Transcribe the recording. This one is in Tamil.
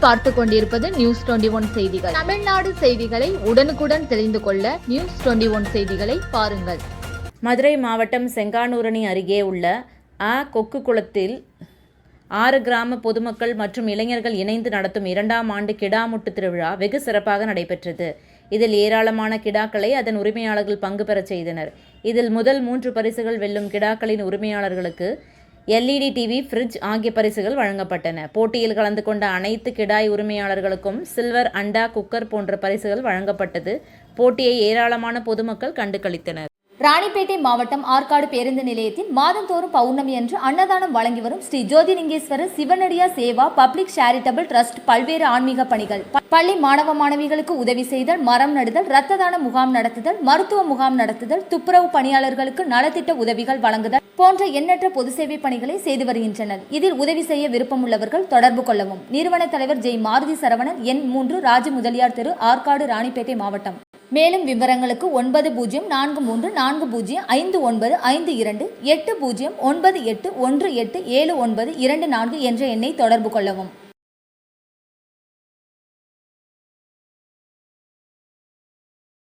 நீங்கள் பார்த்து கொண்டிருப்பது நியூஸ் 21 செய்திகள். தமிழ்நாடு செய்திகளை உடனுக்குடன் தெரிந்து கொள்ள நியூஸ் 21 செய்திகளை பாருங்கள். மதுரை மாவட்டம் செங்கானூரணி அருகே உள்ள கொக்கு குளத்தில் 6 கிராம பொதுமக்கள் மற்றும் இளைஞர்கள் இணைந்து நடத்தும் 2ஆம் ஆண்டு கிடாமுட்டு திருவிழா வெகு சிறப்பாக நடைபெற்றது. இதில் ஏராளமான கிடாக்களை அதன் உரிமையாளர்கள் பங்கு பெறச் செய்தனர். இதில் முதல் 3 பரிசுகள் வெல்லும் கிடாக்களின் உரிமையாளர்களுக்கு LED டிவி, ஃப்ரிட்ஜ் ஆகிய பரிசுகள் வழங்கப்பட்டன. போட்டியில் கலந்து கொண்ட அனைத்து கிடாய் உரிமையாளர்களுக்கும் சில்வர் அண்டா, குக்கர் போன்ற பரிசுகள் வழங்கப்பட்டது. போட்டியை ஏராளமான பொதுமக்கள் கண்டு களித்தனர். ராணிப்பேட்டை மாவட்டம் ஆற்காடு பேருந்து நிலையத்தில் மாதந்தோறும் பௌர்ணமி அன்று அன்னதானம் வழங்கி வரும் Sri Jothilingeswarar சிவனடியா Seva public charitable trust பல்வேறு ஆன்மீக பணிகள், பள்ளி மாணவ மாணவிகளுக்கு உதவி செய்தல், மரம் நடுதல், இரத்த தான முகாம் நடத்துதல், மருத்துவ முகாம் நடத்துதல், துப்புரவு பணியாளர்களுக்கு நலத்திட்ட உதவிகள் வழங்குதல் போன்ற எண்ணற்ற பொது சேவை பணிகளை செய்து வருகின்றனர். இதில் உதவி செய்ய விருப்பமுள்ளவர்கள் தொடர்பு கொள்ளவும். நிறுவன தலைவர் ஜெய் மாருதி சரவணன், எண் 3, ராஜ முதலியார் தெரு, ஆற்காடு, ராணிப்பேட்டை மாவட்டம். மேலும் விவரங்களுக்கு 9040405952 8098187924 என்ற எண்ணை தொடர்பு கொள்ளவும்.